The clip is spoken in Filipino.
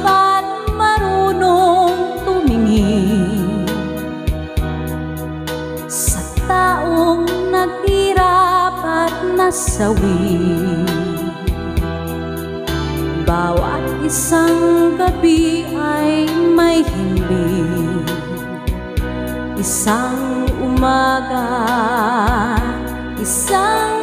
ba't marunong tumingin sa taong naghirap at nasawi? Bawat isang gabi ay may himbing, isang umaga, isang